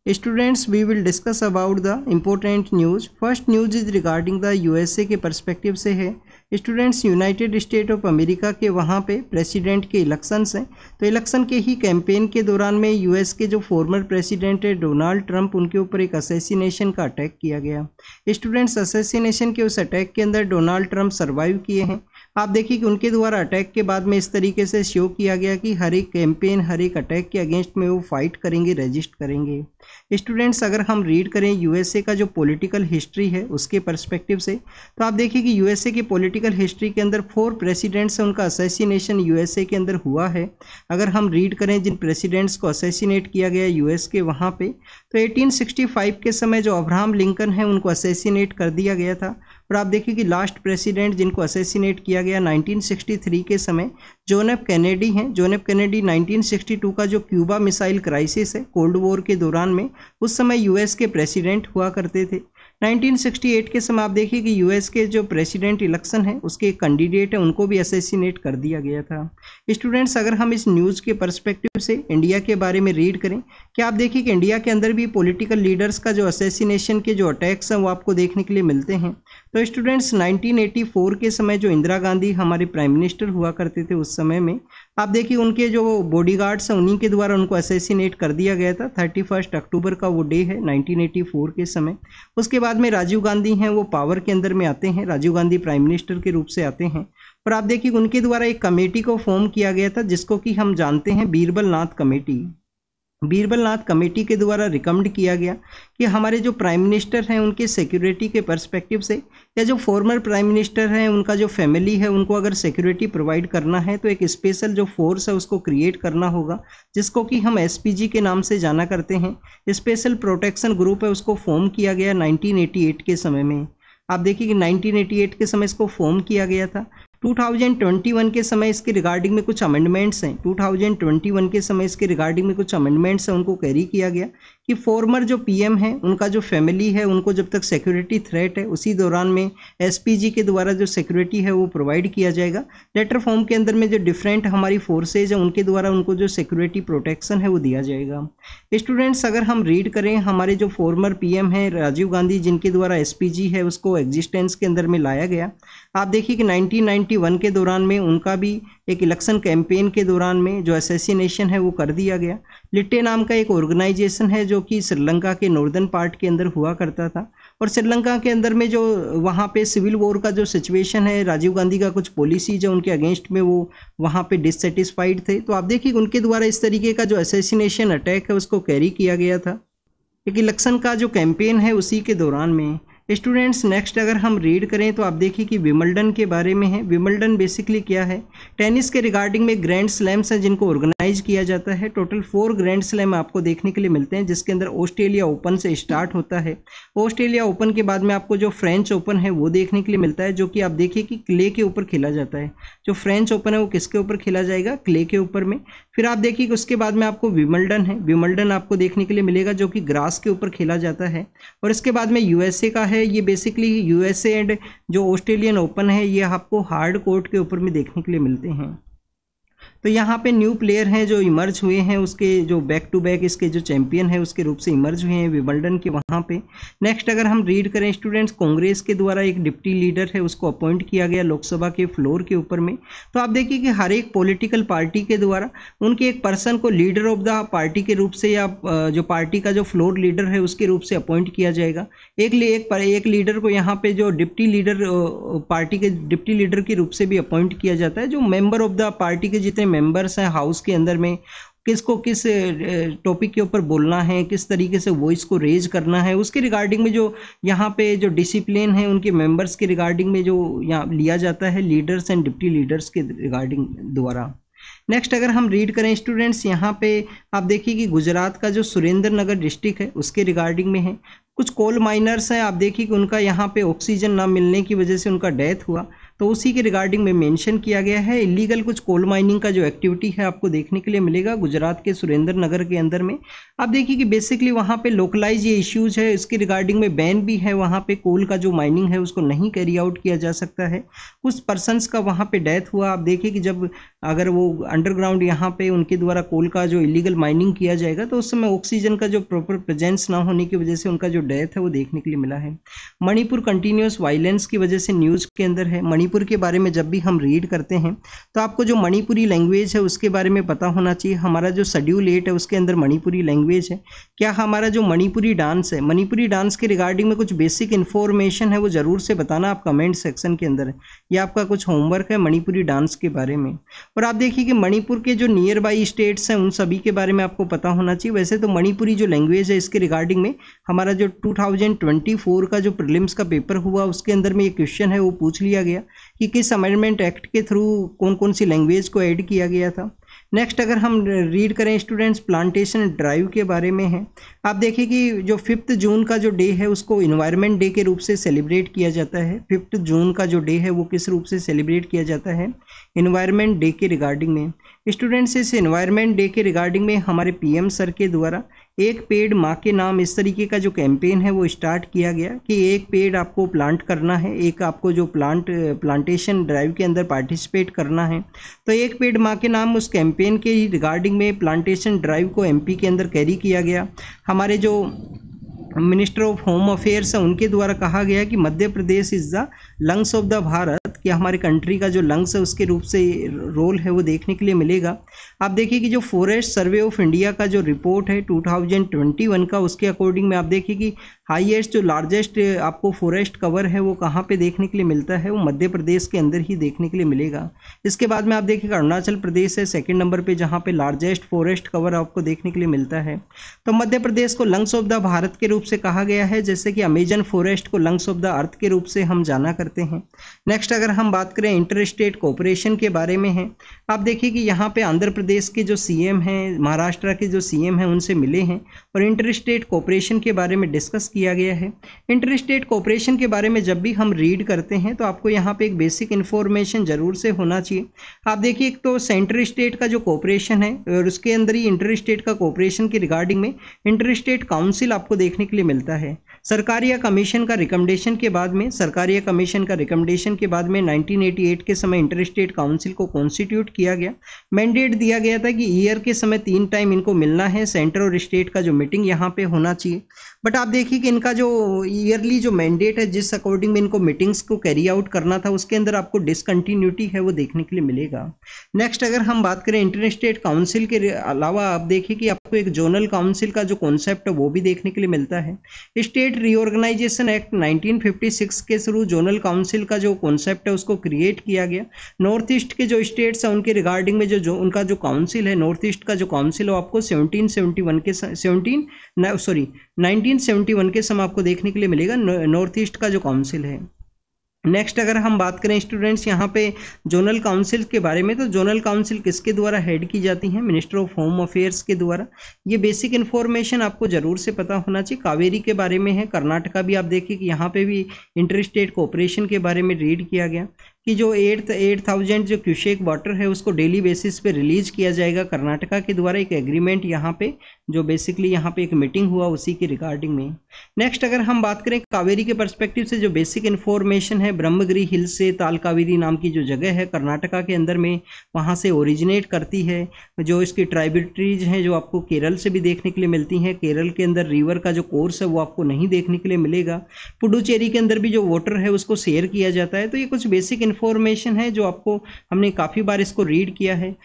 Students, we will discuss about the important news. First news is regarding the USA के perspective से है। Students, United state of America के वहाँ पे president के इलेक्शंस हैं, तो इलेक्शन के ही कैंपेन के दौरान में यूएस के जो फॉर्मर प्रेसिडेंट है डोनाल्ड ट्रंप, उनके ऊपर एक असैसिनेशन का अटैक किया गया। स्टूडेंट्स, असैसिनेशन के उस अटैक के अंदर डोनाल्ड ट्रंप सर्वाइव किए हैं। आप देखिए कि उनके द्वारा अटैक के बाद में इस तरीके से शो किया गया कि हर एक कैंपेन, हर एक अटैक के अगेंस्ट में वो फाइट करेंगे, रेजिस्ट करेंगे। स्टूडेंट्स, अगर हम रीड करें यूएसए का जो पॉलिटिकल हिस्ट्री है उसके पर्सपेक्टिव से, तो आप देखिए कि यूएसए की पॉलिटिकल हिस्ट्री के अंदर 4 प्रेसिडेंट्स हैं, उनका असैसिनेशन यूएसए के अंदर हुआ है। अगर हम रीड करें जिन प्रेसिडेंट्स को असैसिनेट किया गया यूएस के वहाँ पे, तो 1865 के समय जो अब्राहम लिंकन है उनको असैसिनेट कर दिया गया था। और आप देखिए कि लास्ट प्रेसिडेंट जिनको असैसिनेट किया गया 1963 के समय जॉन एफ कैनेडी हैं। जॉन एफ कैनेडी 1962 का जो क्यूबा मिसाइल क्राइसिस है कोल्ड वॉर के दौरान में, उस समय यूएस के प्रेसिडेंट हुआ करते थे। 1968 के समय आप देखिए कि यूएस के जो प्रेसिडेंट इलेक्शन है उसके एक कैंडिडेट है, उनको भी असैसिनेट कर दिया गया था। स्टूडेंट्स, अगर हम इस न्यूज़ के पर्सपेक्टिव से इंडिया के बारे में रीड करें, कि आप देखिए कि इंडिया के अंदर भी पॉलिटिकल लीडर्स का जो असैसिनेशन के जो अटैक्स हैं वो आपको देखने के लिए मिलते हैं। तो स्टूडेंट्स, 1984 के समय जो इंदिरा गांधी हमारे प्राइम मिनिस्टर हुआ करते थे, उस समय में आप देखिए उनके जो बॉडीगार्ड्स हैं उन्हीं के द्वारा उनको असैसिनेट कर दिया गया था। 31 अक्टूबर का वो डे है 1984 के समय। उसके बाद में राजीव गांधी हैं, वो पावर के अंदर में आते हैं, राजीव गांधी प्राइम मिनिस्टर के रूप से आते हैं। और आप देखिए उनके द्वारा एक कमेटी को फॉर्म किया गया था जिसको कि हम जानते हैं बीरबल नाथ कमेटी। बीरबल नाथ कमेटी के द्वारा रिकमेंड किया गया कि हमारे जो प्राइम मिनिस्टर हैं उनके सिक्योरिटी के पर्सपेक्टिव से, या जो फॉर्मर प्राइम मिनिस्टर हैं उनका जो फैमिली है उनको अगर सिक्योरिटी प्रोवाइड करना है तो एक स्पेशल जो फोर्स है उसको क्रिएट करना होगा, जिसको कि हम एसपीजी के नाम से जाना करते हैं। स्पेशल प्रोटेक्शन ग्रुप है, उसको फॉर्म किया गया 1988 के समय में। आप देखिए कि 1988 के समय इसको फॉर्म किया गया था। 2021 के समय इसके रिगार्डिंग में कुछ अमेंडमेंट्स हैं, 2021 के समय इसके रिगार्डिंग में कुछ अमेंडमेंट्स हैं, उनको कैरी किया गया कि फॉर्मर जो पीएम है उनका जो फैमिली है उनको जब तक सिक्योरिटी थ्रेट है उसी दौरान में एसपीजी के द्वारा जो सिक्योरिटी है वो प्रोवाइड किया जाएगा। लेटर फॉर्म के अंदर में जो डिफरेंट हमारी फोर्सेज हैं उनके द्वारा उनको जो सिक्योरिटी प्रोटेक्शन है वो दिया जाएगा। स्टूडेंट्स, अगर हम रीड करें हमारे जो फॉर्मर पीएम है राजीव गांधी, जिनके द्वारा एसपीजी है उसको एग्जिस्टेंस के अंदर में लाया गया। आप देखिए कि 1991 के दौरान में उनका भी एक इलेक्शन कैंपेन के दौरान में जो असैसिनेशन है वो कर दिया गया। लिट्टे नाम का एक ऑर्गेनाइजेशन है जो कि श्रीलंका के नॉर्दर्न पार्ट के अंदर हुआ करता था, और श्रीलंका के अंदर में जो वहाँ पे सिविल वॉर का जो सिचुएशन है, राजीव गांधी का कुछ पॉलिसीज है उनके अगेंस्ट में वो वहाँ पे डिससेटिस्फाइड थे। तो आप देखिए उनके द्वारा इस तरीके का जो असैसिनेशन अटैक है उसको कैरी किया गया था एक इलेक्शन का जो कैंपेन है उसी के दौरान में। स्टूडेंट्स, नेक्स्ट अगर हम रीड करें तो आप देखिए कि विंबलडन के बारे में है। विंबलडन बेसिकली क्या है, टेनिस के रिगार्डिंग में ग्रैंड स्लैम्स हैं जिनको ऑर्गेनाइज किया जाता है। टोटल 4 ग्रैंड स्लैम आपको देखने के लिए मिलते हैं, जिसके अंदर ऑस्ट्रेलिया ओपन से स्टार्ट होता है। ऑस्ट्रेलिया ओपन के बाद में आपको जो फ्रेंच ओपन है वो देखने के लिए मिलता है, जो कि आप देखिए कि क्ले के ऊपर खेला जाता है। जो फ्रेंच ओपन है वो किसके ऊपर खेला जाएगा, क्ले के ऊपर में। फिर आप देखिए कि उसके बाद में आपको विंबलडन है, विंबलडन आपको देखने के लिए मिलेगा जो कि ग्रास के ऊपर खेला जाता है। और इसके बाद में यूएसए का है, ये बेसिकली यूएसए एंड जो ऑस्ट्रेलियन ओपन है ये आपको हार्ड कोर्ट के ऊपर में देखने के लिए मिलते हैं। तो यहाँ पे न्यू प्लेयर हैं जो इमर्ज हुए हैं, उसके जो बैक टू बैक इसके जो चैंपियन है उसके रूप से इमर्ज हुए हैं विंबलडन के वहाँ पे। नेक्स्ट अगर हम रीड करें स्टूडेंट्स, कांग्रेस के द्वारा एक डिप्टी लीडर है उसको अपॉइंट किया गया लोकसभा के फ्लोर के ऊपर में। तो आप देखिए कि हर एक पॉलिटिकल पार्टी के द्वारा उनके एक पर्सन को लीडर ऑफ द पार्टी के रूप से या जो पार्टी का जो फ्लोर लीडर है उसके रूप से अपॉइंट किया जाएगा। एक लीडर को यहाँ पे जो डिप्टी लीडर पार्टी के डिप्टी लीडर के रूप से भी अपॉइंट किया जाता है। जो मेंबर ऑफ द पार्टी के जितने मेंबर्स हैं हाउस के अंदर में, किसको किस टॉपिक के ऊपर बोलना है, किस तरीके से वॉइस को रेज करना है, उसके रिगार्डिंग में जो यहाँ पे जो डिसिप्लिन है उनके मेंबर्स के रिगार्डिंग में जो यहाँ लिया जाता है लीडर्स एंड डिप्टी लीडर्स के रिगार्डिंग द्वारा। नेक्स्ट अगर हम रीड करें स्टूडेंट्स, यहाँ पे आप देखिए कि गुजरात का जो सुरेंद्र नगर डिस्ट्रिक्ट है उसके रिगार्डिंग में है। कुछ कोल माइनर्स हैं, आप देखिए कि उनका यहाँ पे ऑक्सीजन ना मिलने की वजह से उनका डेथ हुआ। तो उसी के रिगार्डिंग में मेंशन किया गया है। इलीगल कुछ कोल माइनिंग का जो एक्टिविटी है आपको देखने के लिए मिलेगा गुजरात के सुरेंद्र नगर के अंदर में। आप देखिए कि बेसिकली वहाँ पे लोकलाइज ये इश्यूज है, इसके रिगार्डिंग में बैन भी है, वहाँ पे कोल का जो माइनिंग है उसको नहीं कैरी आउट किया जा सकता है। कुछ पर्सनस का वहाँ पे डेथ हुआ। आप देखिए कि जब अगर वो अंडरग्राउंड यहाँ पे उनके द्वारा कोल का जो इलीगल माइनिंग किया जाएगा तो उस समय ऑक्सीजन का जो प्रॉपर प्रेजेंस ना होने की वजह से उनका जो डेथ है वो देखने के लिए मिला है। मणिपुर कंटिन्यूस वायलेंस की वजह से न्यूज़ के अंदर है। मणिपुर के बारे में जब भी हम रीड करते हैं तो आपको जो मणिपुरी लैंग्वेज है उसके बारे में पता होना चाहिए। हमारा जो शेड्यूल 8 है उसके अंदर मणिपुरी लैंग्वेज है। क्या हमारा जो मणिपुरी डांस है, मणिपुरी डांस के रिगार्डिंग में कुछ बेसिक इन्फॉर्मेशन है वो ज़रूर से बताना आप कमेंट सेक्शन के अंदर। ये आपका कुछ होमवर्क है मणिपुरी डांस के बारे में। और आप देखिए कि मणिपुर के जो नियर बाई स्टेट्स हैं उन सभी के बारे में आपको पता होना चाहिए। वैसे तो मणिपुरी जो लैंग्वेज है इसके रिगार्डिंग में हमारा जो 2024 का जो प्रीलिम्स का पेपर हुआ उसके अंदर में ये क्वेश्चन है वो पूछ लिया गया कि किस अमेंडमेंट एक्ट के थ्रू कौन कौन सी लैंग्वेज को ऐड किया गया था। नेक्स्ट अगर हम रीड करें स्टूडेंट्स, प्लांटेशन ड्राइव के बारे में है। आप देखिए कि जो 5 जून का जो डे है उसको इन्वायरमेंट डे के रूप से सेलिब्रेट किया जाता है। 5 जून का जो डे है वो किस रूप से सेलिब्रेट किया जाता है, इन्वायरमेंट डे के रिगार्डिंग में। स्टूडेंट्स इस इन्वायरमेंट डे के रिगार्डिंग में हमारे पीएम सर के द्वारा एक पेड़ माँ के नाम इस तरीके का जो कैंपेन है वो स्टार्ट किया गया कि एक पेड़ आपको प्लांट करना है, एक आपको जो प्लांटेशन ड्राइव के अंदर पार्टिसिपेट करना है। तो एक पेड़ माँ के नाम उस कैंपेन के रिगार्डिंग में प्लांटेशन ड्राइव को एमपी के अंदर कैरी किया गया। हमारे जो मिनिस्टर ऑफ होम अफेयर्स है उनके द्वारा कहा गया कि Madhya Pradesh is the lungs of the Bharat, कि हमारे कंट्री का जो लंग्स है उसके रूप से रोल है वो देखने के लिए मिलेगा। आप देखिए कि जो फॉरेस्ट सर्वे ऑफ इंडिया का जो रिपोर्ट है 2021 का, उसके अकॉर्डिंग में आप देखिए कि हाईएस्ट जो लार्जेस्ट आपको फॉरेस्ट कवर है वो कहाँ पे देखने के लिए मिलता है, वो मध्य प्रदेश के अंदर ही देखने के लिए मिलेगा। इसके बाद में आप देखिएगा अरुणाचल प्रदेश है सेकंड नंबर पे जहाँ पे लार्जेस्ट फॉरेस्ट कवर आपको देखने के लिए मिलता है। तो मध्य प्रदेश को लंग्स ऑफ द भारत के रूप से कहा गया है, जैसे कि अमेजन फॉरेस्ट को लंग्स ऑफ द अर्थ के रूप से हम जाना करते हैं। नेक्स्ट अगर हम बात करें इंटर स्टेट कोऑपरेशन के बारे में है। आप देखिए कि यहाँ पे आंध्र प्रदेश के जो सीएम हैं, महाराष्ट्र के जो सीएम हैं उनसे मिले हैं और इंटर स्टेट कोऑपरेशन के बारे में डिस्कस किया गया है। इंटर स्टेट कोऑपरेशन के बारे में जब भी हम रीड करते हैं तो आपको यहाँ पे एक बेसिक इन्फॉर्मेशन जरूर से होना चाहिए। आप देखिए एक तो सेंटर स्टेट का जो कोऑपरेशन है और उसके अंदर ही इंटर स्टेट का कोऑपरेशन के रिगार्डिंग में इंटर स्टेट काउंसिल आपको देखने के लिए मिलता है। सरकार या कमीशन का रिकमेंडेशन के बाद में 1988 के समय इंटर स्टेट काउंसिल को कॉन्स्टिट्यूट किया गया। मैंडेट दिया गया था कि ईयर के समय 3 टाइम इनको मिलना है, सेंटर और स्टेट का जो मीटिंग यहाँ पे होना चाहिए। बट आप देखिए कि इनका जो ईयरली जो मैंडेट है जिस अकॉर्डिंग में इनको मीटिंग्स को कैरी आउट करना था उसके अंदर आपको डिसकंटिन्यूटी है वो देखने के लिए मिलेगा। नेक्स्ट अगर हम बात करें इंटर स्टेट काउंसिल के अलावा आप देखिए कि आपको एक जोनल काउंसिल का जो कॉन्सेप्ट है वो भी देखने के लिए मिलता है। स्टेट रीऑर्गेनाइजेशन एक्ट 1956 के थ्रू जोनल काउंसिल का जो कॉन्सेप्ट है उसको क्रिएट किया गया। नॉर्थ ईस्ट के जो स्टेट्स हैं उनके रिगार्डिंग में जो उनका जो काउंसिल है, नॉर्थ ईस्ट का जो काउंसिल है आपको 1971 के समय आपको देखने के लिए मिलेगा नॉर्थ ईस्ट का जो काउंसिल है। नेक्स्ट अगर हम बात करें स्टूडेंट्स यहाँ पे जोनल काउंसिल के बारे में, तो जोनल काउंसिल किसके द्वारा हेड की जाती है, मिनिस्टर ऑफ होम अफेयर्स के द्वारा। ये बेसिक इन्फॉर्मेशन आपको जरूर से पता होना चाहिए। कावेरी के बारे में है, कर्नाटका भी आप देखिए कि यहाँ पे भी इंटर स्टेट कोऑपरेशन के बारे में रीड किया गया कि जो 8,000 जो क्यूसेक वाटर है उसको डेली बेसिस पे रिलीज किया जाएगा कर्नाटका के द्वारा। एक एग्रीमेंट यहाँ पे जो बेसिकली यहाँ पे एक मीटिंग हुआ उसी की रिगार्डिंग में। नेक्स्ट अगर हम बात करें कावेरी के पर्सपेक्टिव से जो बेसिक इन्फॉर्मेशन है, ब्रह्मगिरी हिल से ताल कावेरी नाम की जो जगह है कर्नाटका के अंदर में, वहाँ से ओरिजिनेट करती है। जो इसकी ट्राइब्यूटरीज हैं जो आपको केरल से भी देखने के लिए मिलती हैं, केरल के अंदर रिवर का जो कोर्स है वो आपको नहीं देखने के लिए मिलेगा। पुडुचेरी के अंदर भी जो वाटर है उसको शेयर किया जाता है। तो ये कुछ बेसिक इन्फॉर्मेशन है जो आपको हमने काफ़ी बार इसको रीड किया है।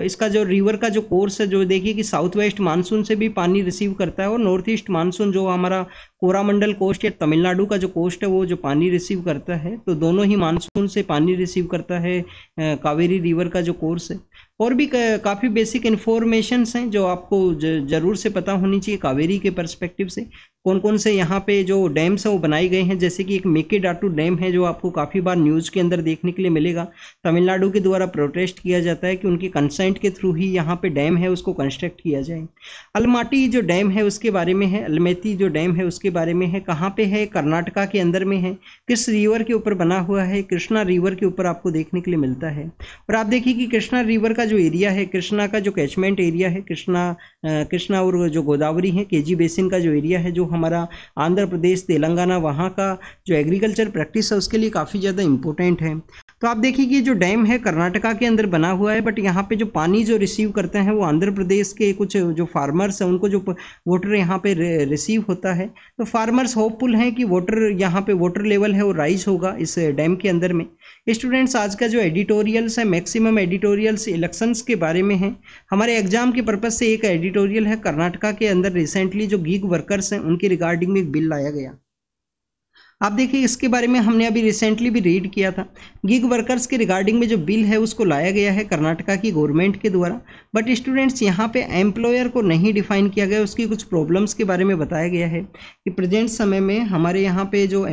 इसका जो रिवर का जो कोर्स है, जो देखिए कि साउथ वेस्ट मानसून से भी पानी रिसीव करता है और नॉर्थ ईस्ट मानसून जो हमारा कोरामंडल कोस्ट या तमिलनाडु का जो कोस्ट है वो जो पानी रिसीव करता है, तो दोनों ही मानसून से पानी रिसीव करता है कावेरी रिवर का जो कोर्स है। और भी काफ़ी बेसिक इन्फॉर्मेशंस हैं जो आपको ज़रूर से पता होनी चाहिए कावेरी के पर्सपेक्टिव से। कौन कौन से यहाँ पे जो डैम्स हैं वो बनाए गए हैं, जैसे कि एक मेकेडाटू डैम है जो आपको काफ़ी बार न्यूज़ के अंदर देखने के लिए मिलेगा। तमिलनाडु के द्वारा प्रोटेस्ट किया जाता है कि उनके कंसेंट के थ्रू ही यहाँ पे डैम है उसको कंस्ट्रक्ट किया जाए। अलमाटी जो डैम है उसके बारे में है, अलमेती जो डैम है उसके बारे में है, कहाँ पे है, कर्नाटका के अंदर में है, किस रिवर के ऊपर बना हुआ है, कृष्णा रिवर के ऊपर आपको देखने के लिए मिलता है। और आप देखिए कि कृष्णा रिवर का जो एरिया है, कृष्णा का जो कैचमेंट एरिया है, कृष्णा और जो गोदावरी है, केजी बेसिन का जो एरिया है, जो हमारा आंध्र प्रदेश, तेलंगाना, वहाँ का जो एग्रीकल्चर प्रैक्टिस है उसके लिए काफ़ी ज़्यादा इंपॉर्टेंट है। तो आप देखिए कि जो डैम है कर्नाटका के अंदर बना हुआ है, बट यहाँ पे जो पानी जो रिसीव करते हैं वो आंध्र प्रदेश के कुछ जो फार्मर्स हैं उनको जो वाटर यहाँ पे रिसीव होता है। तो फार्मर्स होपफुल हैं कि यहाँ पे वाटर लेवल है वो राइज होगा इस डैम के अंदर में। स्टूडेंट्स, आज का जो एडिटोरियल्स है मैक्सिमम एडिटोरियल्स इलेक्शंस के बारे में है। हमारे एग्जाम के पर्पज से एक एडिटोरियल है, कर्नाटका के अंदर रिसेंटली जो गीग वर्कर्स हैं उनके रिगार्डिंग में एक बिल लाया गया। आप देखिए इसके बारे में हमने अभी रिसेंटली भी रीड किया था। गिग वर्कर्स के रिगार्डिंग में जो बिल है उसको लाया गया है कर्नाटका की गवर्नमेंट के द्वारा, बट स्टूडेंट्स यहाँ पे एम्प्लॉयर को नहीं डिफाइन किया गया, उसकी कुछ प्रॉब्लम्स के बारे में बताया गया है कि प्रेजेंट समय में हमारे यहाँ पे जो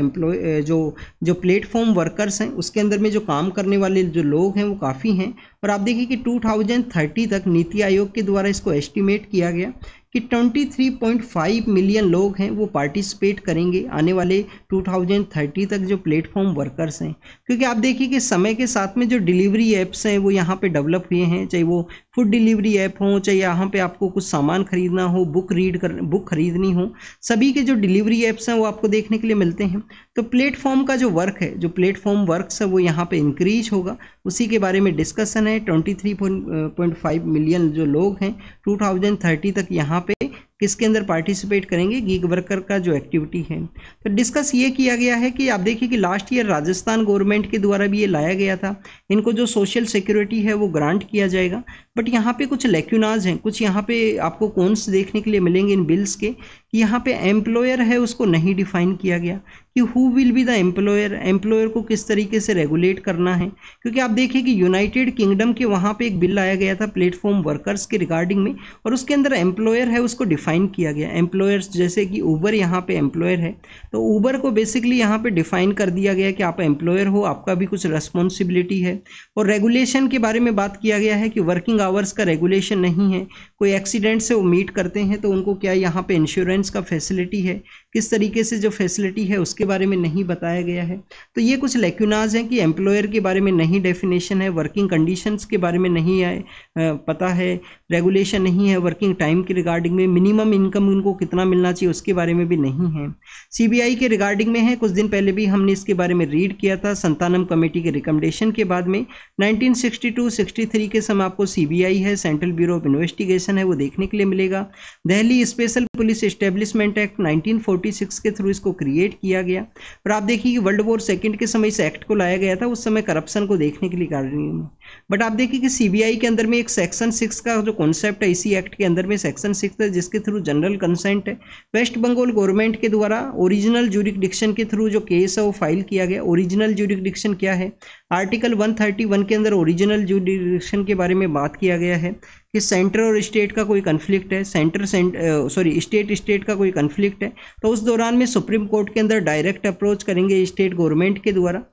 जो प्लेटफॉर्म वर्कर्स हैं उसके अंदर में जो काम करने वाले जो लोग हैं वो काफ़ी हैं। और आप देखिए कि 2030 तक नीति आयोग के द्वारा इसको एस्टिमेट किया गया कि 23.5 मिलियन लोग हैं वो पार्टिसिपेट करेंगे आने वाले 2030 तक जो प्लेटफॉर्म वर्कर्स हैं। क्योंकि आप देखिए कि समय के साथ में जो डिलीवरी ऐप्स हैं वो यहाँ पे डेवलप हुए हैं, चाहे वो फूड डिलीवरी ऐप हो, चाहे यहाँ पे आपको कुछ सामान खरीदना हो, बुक खरीदनी हो, सभी के जो डिलीवरी ऐप्स हैं वो आपको देखने के लिए मिलते हैं। तो प्लेटफॉर्म का जो वर्क है, जो प्लेटफॉर्म वर्क्स है वो यहाँ पे इंक्रीज होगा, उसी के बारे में डिस्कशन है। 23.5 मिलियन जो लोग हैं 2030 तक यहाँ पे किसके अंदर पार्टिसिपेट करेंगे, गीग वर्कर का जो एक्टिविटी है। तो डिस्कस ये किया गया है कि आप देखिए कि लास्ट ईयर राजस्थान गवर्नमेंट के द्वारा भी ये लाया गया था, इनको जो सोशल सिक्योरिटी है वो ग्रांट किया जाएगा, बट यहाँ पे कुछ लैक्यूनाज हैं, कुछ यहाँ पे आपको कौन्स देखने के लिए मिलेंगे इन बिल्स के कि यहाँ पे एम्प्लॉयर है उसको नहीं डिफाइन किया गया कि who will be the employer, employer को किस तरीके से रेगुलेट करना है। क्योंकि आप देखिए कि यूनाइटेड किंगडम के वहाँ पे एक बिल लाया गया था प्लेटफॉर्म वर्कर्स के रिगार्डिंग में, और उसके अंदर एम्प्लॉयर है उसको डिफाइन किया गया। एम्प्लॉयर्स जैसे कि ऊबर यहाँ पे एम्प्लॉयर है, तो ऊबर को बेसिकली यहाँ पे डिफाइन कर दिया गया कि आप एम्प्लॉयर हो, आपका भी कुछ रिस्पॉन्सिबिलिटी है। और रेगुलेशन के बारे में बात किया गया है कि वर्किंग आवर्स का रेगुलेशन नहीं है, कोई एक्सीडेंट से वो मीट करते हैं तो उनको क्या यहाँ पे इंश्योरेंस का फैसिलिटी है, किस तरीके से जो फैसिलिटी है उसके बारे में नहीं बताया गया है। तो ये कुछ लैक्यूनाज हैं कि एम्प्लॉयर के बारे में नहीं डेफिनेशन है, वर्किंग कंडीशंस के बारे में नहीं पता है, रेगुलेशन नहीं है, वर्किंग टाइम के रिगार्डिंग में मिनिमम इनकम उनको कितना मिलना चाहिए उसके बारे में भी नहीं है। सीबीआई के रिगार्डिंग में है, कुछ दिन पहले भी हमने इसके बारे में रीड किया था संतानम कमेटी के रिकमेंडेशन के बाद में 1962-63 के समय आपको सीबीआई है, सेंट्रल ब्यूरो ऑफ इन्वेस्टिगेशन है, वो देखने के लिए मिलेगा। Delhi special police establishment act 1946 के थ्रू इसको क्रिएट किया गया। और आप देखिए कि वर्ल्ड वॉर सेकंड के समय इस एक्ट को लाया गया था, उस समय करप्शन को देखने के लिए कारण। बट आप देखिए कि सीबीआई के अंदर में एक सेक्शन 6 का जो कॉन्सेप्ट है इसी एक्ट के अंदर में सेक्शन 6 है जिसके थ्रू जनरल कंसेंट है। वेस्ट बंगाल गवर्नमेंट के द्वारा ओरिजिनल ज्यूरिसडिक्शन के थ्रू जो केस है वो फाइल किया गया। ओरिजिनल ज्यूरिसडिक्शन क्या है, आर्टिकल 131 के अंदर ओरिजिनल ज्यूरिसडिक्शन के बारे में बात किया गया है कि सेंटर और स्टेट का कोई कन्फ्लिक्ट है, स्टेट का कोई कन्फ्लिक्ट है तो उस दौरान में सुप्रीम कोर्ट के अंदर डायरेक्ट अप्रोच करेंगे स्टेट गवर्नमेंट के द्वारा।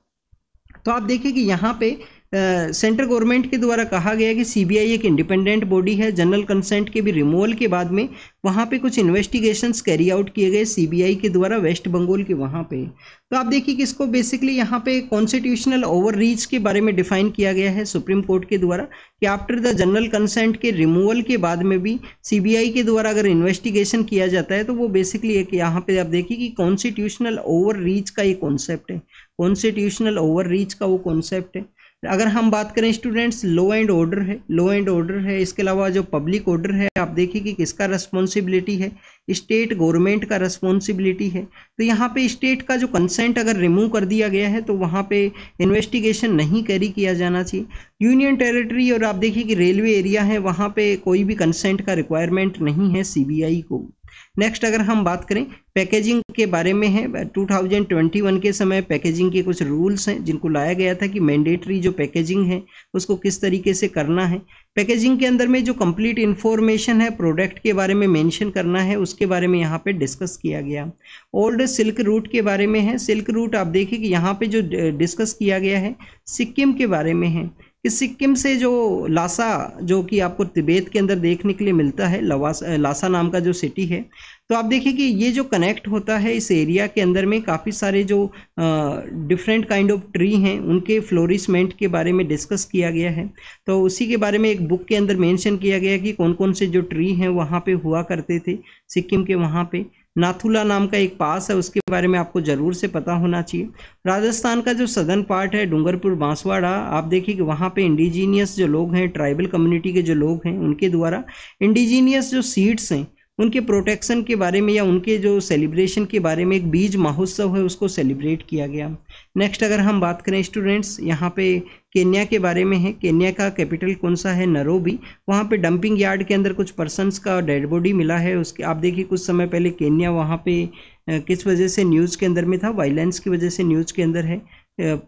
तो आप देखिए कि यहाँ पे सेंट्रल गवर्नमेंट के द्वारा कहा गया कि सीबीआई एक इंडिपेंडेंट बॉडी है। जनरल कंसेंट के भी रिमूवल के बाद में वहाँ पे कुछ इन्वेस्टिगेशंस कैरी आउट किए गए सीबीआई के द्वारा वेस्ट बंगाल के वहाँ पे। तो आप देखिए कि इसको बेसिकली यहाँ पे कॉन्स्टिट्यूशनल ओवररीच के बारे में डिफाइन किया गया है सुप्रीम कोर्ट के द्वारा कि आफ्टर द जनरल कंसेंट के रिमूवल के बाद में भी सीबीआई के द्वारा अगर इन्वेस्टिगेशन किया जाता है तो वो बेसिकली एक यहाँ पे आप देखिए कि कॉन्स्टिट्यूशनल ओवररीच का ये कॉन्सेप्ट है, कॉन्स्टिट्यूशनल ओवररीच का वो कॉन्सेप्ट है। अगर हम बात करें स्टूडेंट्स, लॉ एंड ऑर्डर है, लॉ एंड ऑर्डर है, इसके अलावा जो पब्लिक ऑर्डर है आप देखिए कि किसका रिस्पॉन्सिबिलिटी है, स्टेट गवर्नमेंट का रिस्पॉन्सिबिलिटी है। तो यहाँ पे स्टेट का जो कंसेंट अगर रिमूव कर दिया गया है तो वहाँ पे इन्वेस्टिगेशन नहीं कैरी किया जाना चाहिए। यूनियन टेरिटरी और आप देखिए कि रेलवे एरिया है वहाँ पे कोई भी कंसेंट का रिक्वायरमेंट नहीं है सीबीआई को। नेक्स्ट अगर हम बात करें पैकेजिंग के बारे में है, 2021 के समय पैकेजिंग के कुछ रूल्स हैं जिनको लाया गया था कि मैंडेटरी जो पैकेजिंग है उसको किस तरीके से करना है। पैकेजिंग के अंदर में जो कंप्लीट इन्फॉर्मेशन है प्रोडक्ट के बारे में मेंशन करना है उसके बारे में यहाँ पे डिस्कस किया गया। ओल्ड सिल्क रूट के बारे में है। सिल्क रूट आप देखिए कि यहाँ पे जो डिस्कस किया गया है सिक्किम के बारे में है कि सिक्किम से जो लासा जो कि आपको तिब्बत के अंदर देखने के लिए मिलता है, लासा नाम का जो सिटी है, तो आप देखिए कि ये जो कनेक्ट होता है इस एरिया के अंदर में काफ़ी सारे जो डिफरेंट काइंड ऑफ ट्री हैं उनके फ्लोरिशमेंट के बारे में डिस्कस किया गया है। तो उसी के बारे में एक बुक के अंदर मेंशन किया गया कि कौन कौन से जो ट्री हैं वहाँ पे हुआ करते थे सिक्किम के। वहाँ पे नाथुला नाम का एक पास है उसके बारे में आपको ज़रूर से पता होना चाहिए। राजस्थान का जो सदर्न पार्ट है डूंगरपुर बांसवाड़ा, आप देखिए कि वहाँ पे इंडिजीनियस जो लोग हैं, ट्राइबल कम्युनिटी के जो लोग हैं, उनके द्वारा इंडिजीनियस जो सीड्स हैं उनके प्रोटेक्शन के बारे में या उनके जो सेलिब्रेशन के बारे में एक बीज महोत्सव है उसको सेलिब्रेट किया गया। नेक्स्ट अगर हम बात करें स्टूडेंट्स, यहाँ पे केन्या के बारे में है। केन्या का कैपिटल कौन सा है? नैरोबी। वहाँ पे डंपिंग यार्ड के अंदर कुछ पर्सन्स का डेड बॉडी मिला है। उसके आप देखिए कुछ समय पहले केन्या वहाँ पे किस वजह से न्यूज़ के अंदर में था, वायलेंस की वजह से न्यूज़ के अंदर है।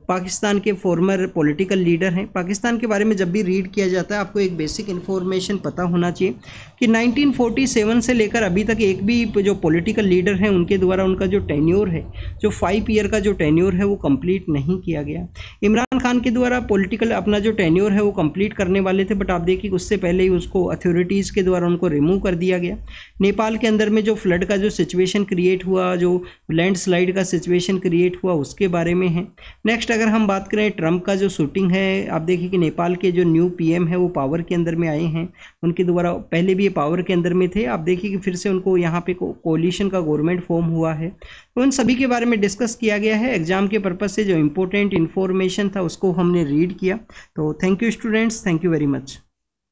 पाकिस्तान के फॉर्मर पॉलिटिकल लीडर हैं। पाकिस्तान के बारे में जब भी रीड किया जाता है आपको एक बेसिक इन्फॉर्मेशन पता होना चाहिए कि 1947 से लेकर अभी तक एक भी जो पॉलिटिकल लीडर हैं उनके द्वारा उनका जो टेन्योर है, जो 5 ईयर का जो टेन्योर है वो कंप्लीट नहीं किया गया। इमरान खान के द्वारा पॉलिटिकल अपना जो टेन्योर है वो कंप्लीट करने वाले थे, बट आप देखिए उससे पहले ही उसको अथॉरिटीज़ के द्वारा उनको रिमूव कर दिया गया। नेपाल के अंदर में जो फ्लड का जो सिचुएशन क्रिएट हुआ, जो लैंडस्लाइड का सिचुएशन क्रिएट हुआ, उसके बारे में है। नेक्स्ट अगर हम बात करें ट्रंप का जो शूटिंग है, आप देखिए कि नेपाल के जो न्यू पीएम है वो पावर के अंदर में आए हैं। उनके द्वारा पहले भी ये पावर के अंदर में थे, आप देखिए कि फिर से उनको यहाँ पे कोलिशन का गवर्नमेंट फॉर्म हुआ है। तो उन सभी के बारे में डिस्कस किया गया है। एग्जाम के पर्पज से जो इम्पोर्टेंट इन्फॉर्मेशन था उसको हमने रीड किया। तो thank you students, thank you very much.